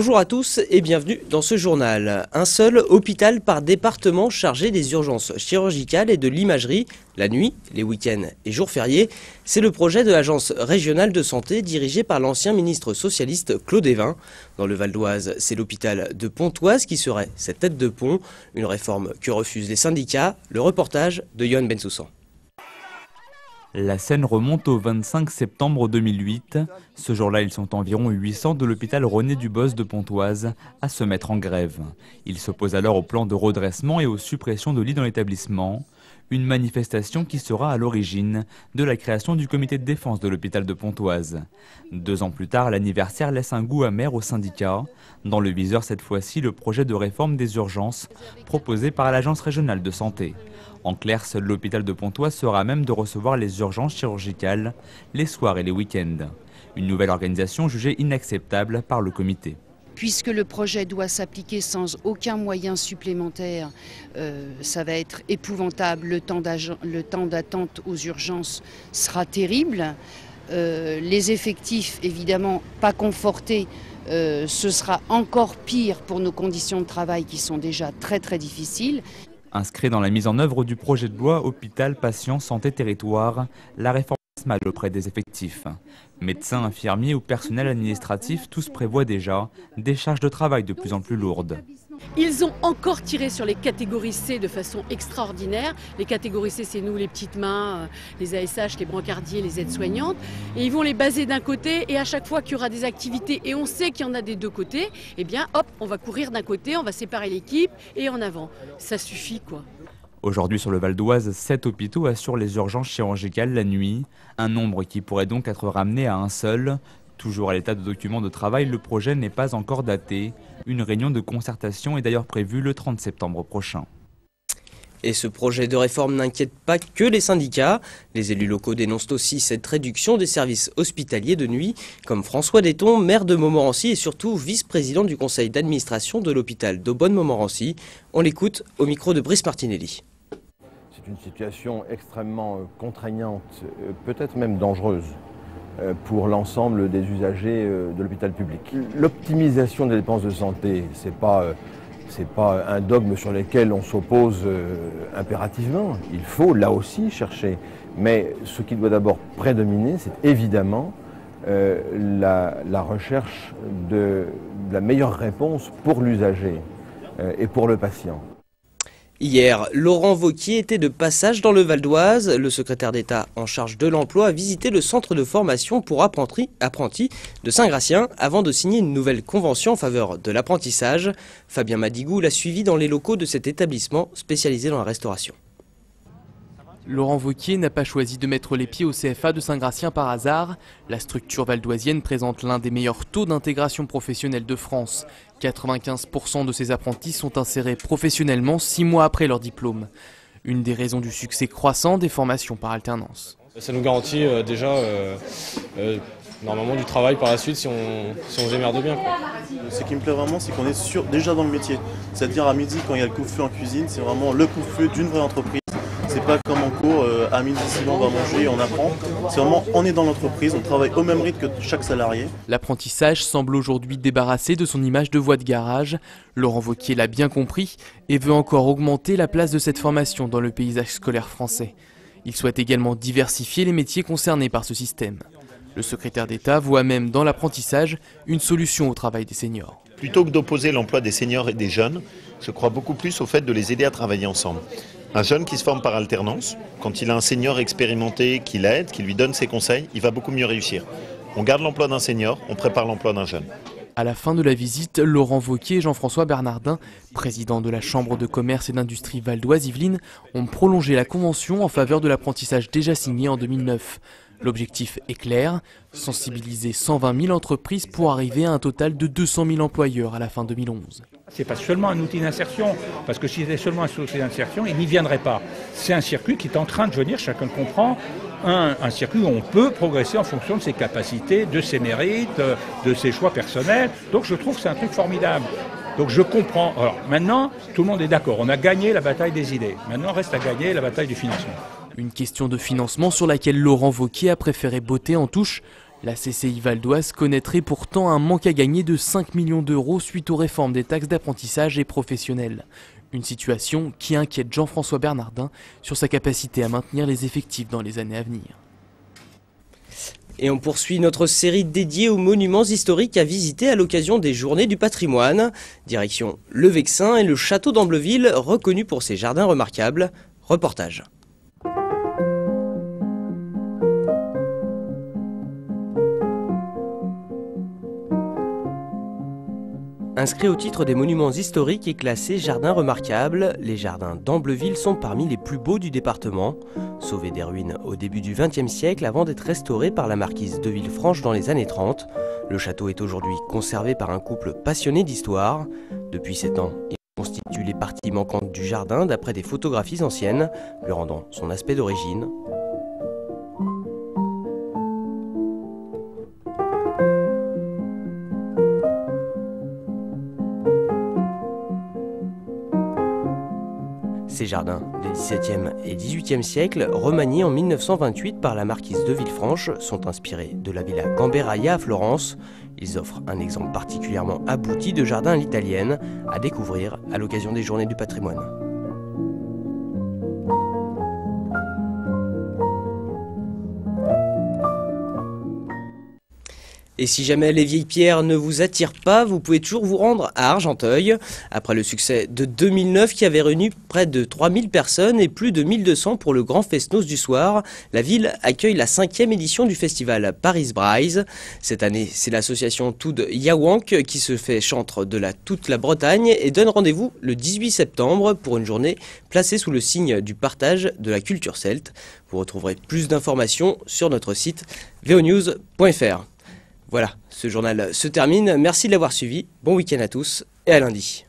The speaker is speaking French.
Bonjour à tous et bienvenue dans ce journal. Un seul hôpital par département chargé des urgences chirurgicales et de l'imagerie, la nuit, les week-ends et jours fériés. C'est le projet de l'Agence régionale de santé dirigée par l'ancien ministre socialiste Claude Évin. Dans le Val d'Oise, c'est l'hôpital de Pontoise qui serait cette tête de pont. Une réforme que refusent les syndicats. Le reportage de Yohann Bensoussan. La scène remonte au 25 septembre 2008. Ce jour-là, ils sont environ 800 de l'hôpital René Dubos de Pontoise à se mettre en grève. Ils s'opposent alors au plan de redressement et aux suppressions de lits dans l'établissement. Une manifestation qui sera à l'origine de la création du comité de défense de l'hôpital de Pontoise. 2 ans plus tard, l'anniversaire laisse un goût amer aux syndicats. Dans le viseur cette fois-ci, le projet de réforme des urgences proposé par l'Agence régionale de santé. En clair, seul l'hôpital de Pontoise sera à même de recevoir les urgences chirurgicales les soirs et les week-ends. Une nouvelle organisation jugée inacceptable par le comité. Puisque le projet doit s'appliquer sans aucun moyen supplémentaire, ça va être épouvantable. Le temps d'attente aux urgences sera terrible. Les effectifs, évidemment, pas confortés, ce sera encore pire pour nos conditions de travail qui sont déjà très difficiles. Inscrit dans la mise en œuvre du projet de loi Hôpital, Patients, Santé, Territoire, la réforme passe mal auprès des effectifs. Médecins, infirmiers ou personnel administratif, tous prévoient déjà des charges de travail de plus en plus lourdes. Ils ont encore tiré sur les catégories C de façon extraordinaire. Les catégories C, c'est nous, les petites mains, les ASH, les brancardiers, les aides-soignantes. Et ils vont les baser d'un côté et à chaque fois qu'il y aura des activités, et on sait qu'il y en a des deux côtés, eh bien hop, on va courir d'un côté, on va séparer l'équipe et en avant. Ça suffit quoi. Aujourd'hui sur le Val d'Oise, 7 hôpitaux assurent les urgences chirurgicales la nuit. Un nombre qui pourrait donc être ramené à un seul. Toujours à l'état de document de travail, le projet n'est pas encore daté. Une réunion de concertation est d'ailleurs prévue le 30 septembre prochain. Et ce projet de réforme n'inquiète pas que les syndicats. Les élus locaux dénoncent aussi cette réduction des services hospitaliers de nuit, comme François Detton, maire de Montmorency et surtout vice-président du conseil d'administration de l'hôpital d'Aubonne-Montmorency. On l'écoute au micro de Brice Martinelli. C'est une situation extrêmement contraignante, peut-être même dangereuse pour l'ensemble des usagers de l'hôpital public. L'optimisation des dépenses de santé, c'est pas un dogme sur lequel on s'oppose impérativement. Il faut là aussi chercher. Mais ce qui doit d'abord prédominer, c'est évidemment la recherche de la meilleure réponse pour l'usager et pour le patient. Hier, Laurent Wauquiez était de passage dans le Val d'Oise. Le secrétaire d'État en charge de l'emploi a visité le centre de formation pour apprentis de Saint-Gratien avant de signer une nouvelle convention en faveur de l'apprentissage. Fabien Madigou l'a suivi dans les locaux de cet établissement spécialisé dans la restauration. Laurent Wauquiez n'a pas choisi de mettre les pieds au CFA de Saint-Gratien par hasard. La structure valdoisienne présente l'un des meilleurs taux d'intégration professionnelle de France. 95% de ses apprentis sont insérés professionnellement 6 mois après leur diplôme. Une des raisons du succès croissant des formations par alternance. Ça nous garantit déjà normalement du travail par la suite si on se démerde bien. Ce qui me plaît vraiment, c'est qu'on est déjà dans le métier. C'est-à-dire à midi, quand il y a le couvre-feu en cuisine, c'est vraiment le couvre-feu d'une vraie entreprise. C'est pas comme en cours, à midi, on va manger, on apprend. C'est vraiment, on est dans l'entreprise, on travaille au même rythme que chaque salarié. L'apprentissage semble aujourd'hui débarrassé de son image de voie de garage. Laurent Wauquiez l'a bien compris et veut encore augmenter la place de cette formation dans le paysage scolaire français. Il souhaite également diversifier les métiers concernés par ce système. Le secrétaire d'État voit même dans l'apprentissage une solution au travail des seniors. Plutôt que d'opposer l'emploi des seniors et des jeunes, je crois beaucoup plus au fait de les aider à travailler ensemble. Un jeune qui se forme par alternance, quand il a un senior expérimenté qui l'aide, qui lui donne ses conseils, il va beaucoup mieux réussir. On garde l'emploi d'un senior, on prépare l'emploi d'un jeune. À la fin de la visite, Laurent Wauquiez et Jean-François Bernardin, président de la Chambre de commerce et d'industrie Val d'Oise-Yvelines, ont prolongé la convention en faveur de l'apprentissage déjà signée en 2009. L'objectif est clair, sensibiliser 120 000 entreprises pour arriver à un total de 200 000 employeurs à la fin 2011. Ce n'est pas seulement un outil d'insertion, parce que si c'était seulement un outil d'insertion, il n'y viendrait pas. C'est un circuit qui est en train de venir, chacun le comprend, un circuit où on peut progresser en fonction de ses capacités, de ses mérites, de ses choix personnels. Donc je trouve que c'est un truc formidable. Donc je comprends. Alors maintenant, tout le monde est d'accord, on a gagné la bataille des idées. Maintenant, reste à gagner la bataille du financement. Une question de financement sur laquelle Laurent Wauquiez a préféré botter en touche. La CCI Val d'Oise connaîtrait pourtant un manque à gagner de 5 millions d'euros suite aux réformes des taxes d'apprentissage et professionnelles. Une situation qui inquiète Jean-François Bernardin sur sa capacité à maintenir les effectifs dans les années à venir. Et on poursuit notre série dédiée aux monuments historiques à visiter à l'occasion des Journées du patrimoine. Direction le Vexin et le château d'Ambleville, reconnu pour ses jardins remarquables. Reportage. Inscrit au titre des monuments historiques et classés jardins remarquables, les jardins d'Ambleville sont parmi les plus beaux du département. Sauvés des ruines au début du XXe siècle avant d'être restauré par la marquise de Villefranche dans les années 30, le château est aujourd'hui conservé par un couple passionné d'histoire. Depuis 7 ans, il constitue les parties manquantes du jardin d'après des photographies anciennes, lui rendant son aspect d'origine. Ces jardins des XVIIe et XVIIIe siècles, remaniés en 1928 par la marquise de Villefranche, sont inspirés de la villa Gamberaia à Florence. Ils offrent un exemple particulièrement abouti de jardin à l'italienne à découvrir à l'occasion des Journées du patrimoine. Et si jamais les vieilles pierres ne vous attirent pas, vous pouvez toujours vous rendre à Argenteuil. Après le succès de 2009 qui avait réuni près de 3000 personnes et plus de 1200 pour le Grand Fest-Noz du soir, la ville accueille la 5e édition du festival Paris Braise. Cette année, c'est l'association Toud Yawank qui se fait chantre de toute la Bretagne et donne rendez-vous le 18 septembre pour une journée placée sous le signe du partage de la culture celte. Vous retrouverez plus d'informations sur notre site vonews.fr. Voilà, ce journal se termine. Merci de l'avoir suivi. Bon week-end à tous et à lundi.